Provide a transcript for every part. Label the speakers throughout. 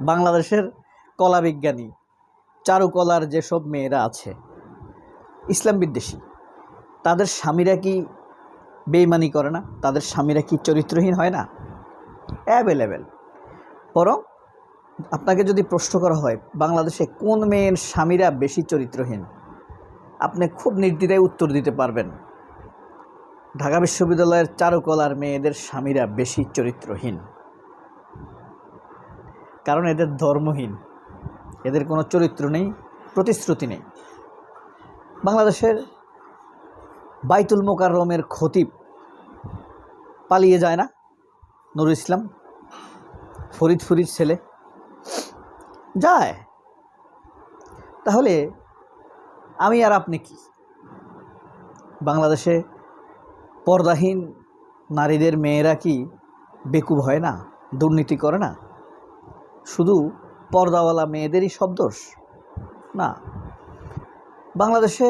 Speaker 1: বাংলাদেশের কলা বিজ্ঞানী, চারুকলার যেসব মেয়েরা আছে ইসলাম বিদ্বেষী, তাদের স্বামীরা কি বেইমানি করে না? তাদের স্বামীরা কি চরিত্রহীন হয় না? অ্যাভেলেবেল। বরং আপনাকে যদি প্রশ্ন করা হয় বাংলাদেশে কোন মেয়ের স্বামীরা বেশি চরিত্রহীন, আপনি খুব নির্দ্বিধায় উত্তর দিতে পারবেন ঢাকা বিশ্ববিদ্যালয়ের চারুকলার মেয়েদের স্বামীরা বেশি চরিত্রহীন। কারণ এদের ধর্মহীন, এদের কোনো চরিত্র নেই, প্রতিশ্রুতি নেই। বাংলাদেশের বাইতুল মোকাররমের খতিব পালিয়ে যায় না? নুরুল ইসলাম, ফরিদ ছেলে যায়। তাহলে আমি আর আপনি কি? বাংলাদেশে পর্দাহীন নারীদের মেয়েরা কি বেকুব হয় না, দুর্নীতি করে না? শুধু পর্দাওয়ালা মেয়েদেরই সব দোষ? না। বাংলাদেশে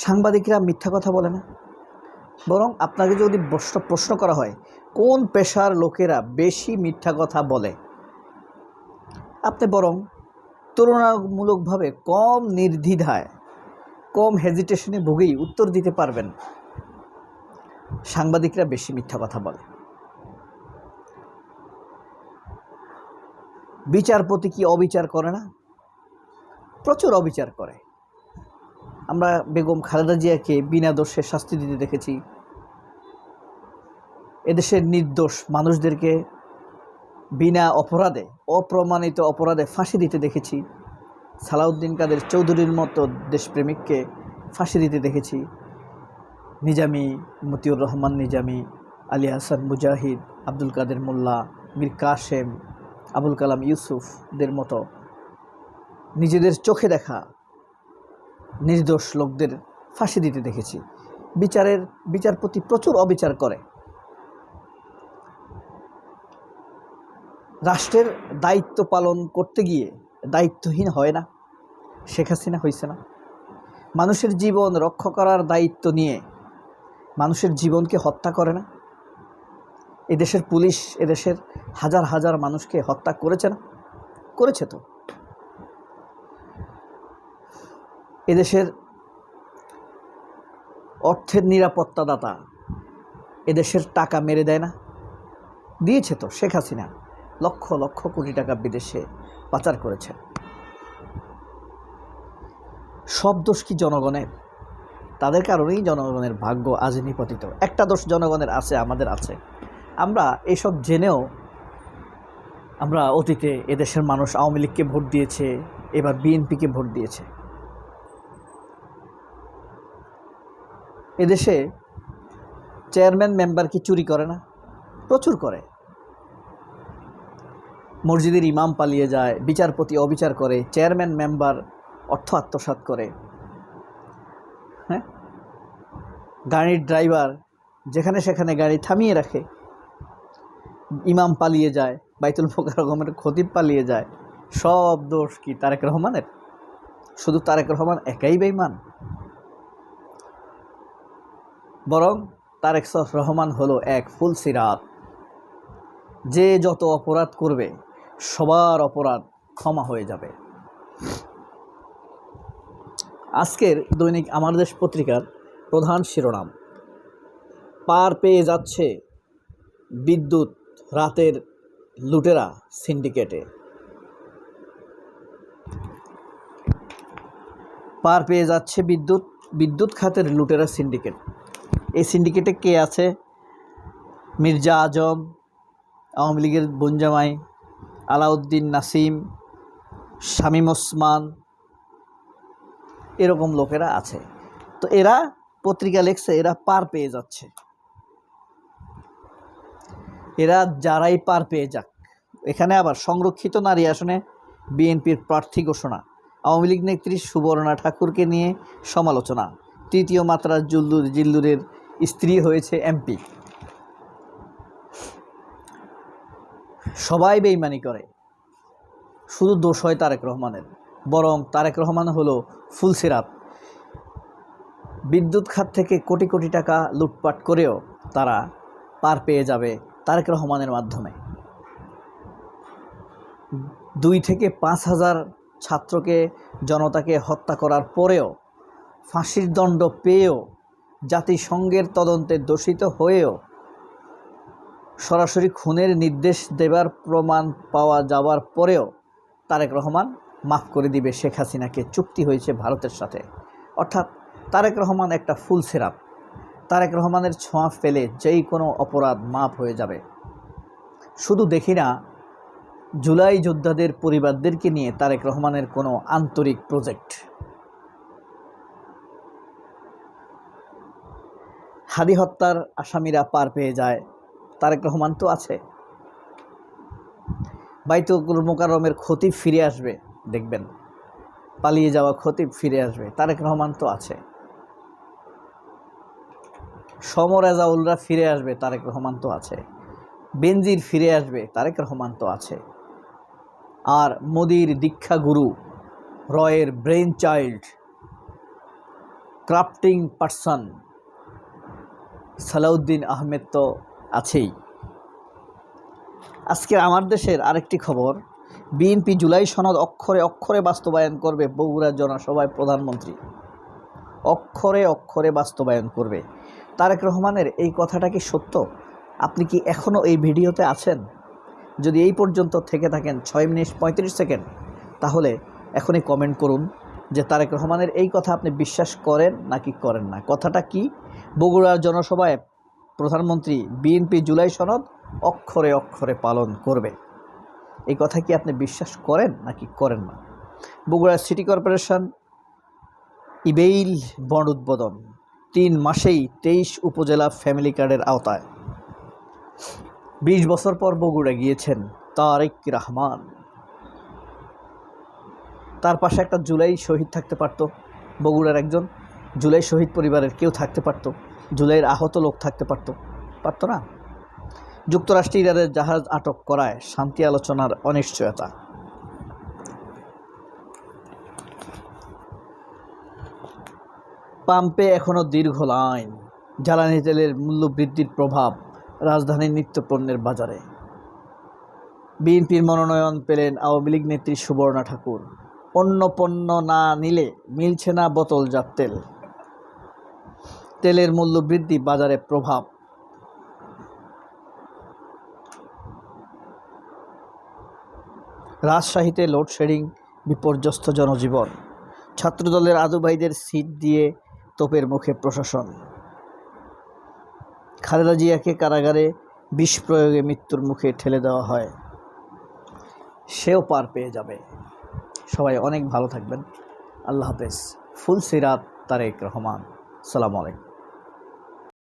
Speaker 1: সাংবাদিকরা মিথ্যা কথা বলে না। বরং আপনাকে যদি প্রশ্ন করা হয় কোন পেশার লোকেরা বেশি মিথ্যা কথা বলে, আপনি বরং তুলনামূলকভাবে কম নির্দ্বিধায়, কম হেজিটেশনে ভুগেই উত্তর দিতে পারবেন সাংবাদিকরা বেশি মিথ্যা কথা বলে। বিচারপতি কি অবিচার করে না? প্রচুর অবিচার করে। আমরা বেগম খালেদা জিয়াকে বিনা দোষে শাস্তি দিতে দেখেছি। এদেশের নির্দোষ মানুষদেরকে বিনা অপরাধে, অপ্রমাণিত অপরাধে ফাঁসি দিতে দেখেছি। সালাউদ্দিন কাদের চৌধুরীর মতো দেশপ্রেমিককে ফাঁসি দিতে দেখেছি। নিজামী, মতিউর রহমান নিজামী, আলী হাসান মুজাহিদ, আব্দুল কাদের মোল্লা, মীর কাসেম, আবুল কালাম ইউসুফদের মতো নিজেদের চোখে দেখা নির্দোষ লোকদের ফাঁসি দিতে দেখেছি। বিচারপতি প্রচুর অবিচার করে। রাষ্ট্রের দায়িত্ব পালন করতে গিয়ে দায়িত্বহীন হয় না? শেখ হাসিনা হয়েছে না? মানুষের জীবন রক্ষা করার দায়িত্ব নিয়ে মানুষের জীবনকে হত্যা করে না? এদেশের পুলিশ এদেশের হাজার হাজার মানুষকে হত্যা করেছে না? করেছে তো। এদেশের অর্থের নিরাপত্তাদাতা এদেশের টাকা মেরে দেয় না? দিয়েছে তো। শেখ হাসিনা লক্ষ লক্ষ কোটি টাকা বিদেশে পাচার করেছে। সব দোষ কি জনগণের? তাদের কারণেই জনগণের ভাগ্য আজ নিপতিত। একটা দোষ জনগণের আছে, আমাদের আছে। আমরা এসব জেনেও আমরা অতীতে এদেশের মানুষ আওয়ামী লীগকে ভোট দিয়েছে, এবার বিএনপিকে ভোট দিয়েছে। এদেশে চেয়ারম্যান মেম্বার কি চুরি করে না? প্রচুর করে। মসজিদের ইমাম পালিয়ে যায়, বিচারপতি অবিচার করে, চেয়ারম্যান মেম্বার অর্থ আত্মসাৎ করে। হ্যাঁ, গাড়ির ড্রাইভার যেখানে সেখানে গাড়ি থামিয়ে রাখে, ইমাম পালিয়ে যায়, বাইতুল মোকাররমের খতিব পালিয়ে যায়। সব দোষ কি তারেক রহমানের? শুধু তারেক রহমান একাই বেঈমান? বরং তারেক রহমান হলো এক ফুলসিরাত। যে যত অপরাধ করবে সবার অপরাধ ক্ষমা হয়ে যাবে। আজকের দৈনিক আমার দেশ পত্রিকার প্রধান শিরোনাম, পার পেয়ে যাচ্ছে বিদ্যুৎ রাতের লুটেরা সিন্ডিকেটে। পার পেয়ে যাচ্ছে বিদ্যুৎ খাতের লুটেরা সিন্ডিকেট। এই সিন্ডিকেটে কে আছে? মির্জা আজম, আওয়ামী লীগের বনজামাই আলাউদ্দিন নাসিম, শামীম ওসমান, এরকম লোকেরা আছে। তো এরা পত্রিকা লিখছে এরা পার পেয়ে যাচ্ছে। এরা যারাই পার পেয়ে যাক। এখানে আবার সংরক্ষিত নারী আসনে বিএনপির প্রার্থী ঘোষণা, আওয়ামী লীগ নেত্রী সুবর্ণা ঠাকুরকে নিয়ে সমালোচনা, তৃতীয় মাত্রার জিল্লুরের স্ত্রী হয়েছে এমপি। সবাই বেইমানি করে, শুধু দোষ হয় তারেক রহমানের। বরং তারেক রহমান হলো ফুলসিরাত। বিদ্যুৎ খাত থেকে কোটি কোটি টাকা লুটপাট করেও তারা পার পেয়ে যাবে তারেক রহমানের মাধ্যমে। 2 থেকে 5,000 ছাত্রকে, জনতাকে হত্যা করার পরেও, ফাঁসির দণ্ড পেয়েও, জাতিসংঘের তদন্তে দোষিত হয়েও, সরাসরি খুনের নির্দেশ দেবার প্রমাণ পাওয়া যাওয়ার পরেও তারেক রহমান মাফ করে দিবে শেখ হাসিনাকে। চুক্তি হয়েছে ভারতের সাথে। অর্থাৎ তারেক রহমান একটা ফুল সিরাপ। তারেক রহমানের ছোঁয়া ফেলে যেই কোনো অপরাধ মাফ হয়ে যাবে। শুধু দেখি না জুলাই যোদ্ধাদের পরিবারদেরকে নিয়ে তারেক রহমানের কোনো আন্তরিক প্রজেক্ট। হাদি হত্যার আসামিরা পার পেয়ে যায়, তারেক রহমান তো আছে। বাইতুল মোকাররমের খতিব ফিরে আসবে, দেখবেন পালিয়ে যাওয়া খতিব ফিরে আসবে, তারেক রহমান তো আছে। সমরেজাউলরা ফিরে আসবে, তারেক রহমান তো আছে। বেনজির ফিরে আসবে, তারেক রহমান তো আছে। আর মোদির দীক্ষা গুরু, রয়ের brain child, crafting person Salahuddin Ahmed তো আছেই। আজকে আমার দেশের আরেকটি খবর, বিএনপি জুলাই সনদ অক্ষরে অক্ষরে বাস্তবায়ন করবে বগুড়া জনসভায় প্রধানমন্ত্রী। অক্ষরে অক্ষরে বাস্তবায়ন করবে। তারেক রহমানের এই কথাটা কি সত্য? আপনি কি এখনও এই ভিডিওতে আছেন? যদি এই পর্যন্ত থেকে থাকেন 6 মিনিট 35 সেকেন্ড, তাহলে এখনই কমেন্ট করুন যে তারেক রহমানের এই কথা আপনি বিশ্বাস করেন নাকি করেন না। কথাটা কি? বগুড়ার জনসভায় প্রধানমন্ত্রী বিএনপি জুলাই সনদ অক্ষরে অক্ষরে পালন করবে। এই কথা কি আপনি বিশ্বাস করেন নাকি করেন না? বগুড়া সিটি কর্পোরেশন ইবেইল বন্ড উদ্বোধন 3 মাসেই 23 উপজেলা ফ্যামিলি কার্ডের আওতায়। 20 বছর পর বগুড়া গিয়েছেন তারেক রহমান। তার পাশে একটা জুলাই শহীদ থাকতে পারত, বগুড়ার একজন জুলাই শহীদ পরিবারের কেউ থাকতে পারত, জুলাইয়ের আহত লোক থাকতে পারত না। যুক্তরাষ্ট্রে ইরানের জাহাজ আটক করায় শান্তি আলোচনার অনিশ্চয়তা। পাম্পে এখনও দীর্ঘ লাইন। জ্বালানি তেলের মূল্য বৃদ্ধির প্রভাব রাজধানীর নিত্যপণ্যের বাজারে। বিএনপির মনোনয়ন পেলেন আওয়ামী লীগ নেত্রী সুবর্ণা ঠাকুর। অন্য পণ্য না নিলে মিলছে না বোতলজাত তেল। তেলের মূল্য বৃদ্ধি বাজারে প্রভাব। রাজশাহীতে লোডশেডিং, বিপর্যস্ত জনজীবন। ছাত্রদলের আদু ভাইদের সিট দিয়ে তোপের মুখে প্রশাসন। খালেদা জিয়াকে কারাগারে বিষ প্রয়োগে মৃত্যুর মুখে ঠেলে দেওয়া হয়, সেও পার পেয়ে যাবে। সবাই অনেক ভালো থাকবেন। আল্লাহ হাফেজ। ফুল সিরাত তারেক রহমান। আসসালামু আলাইকুম।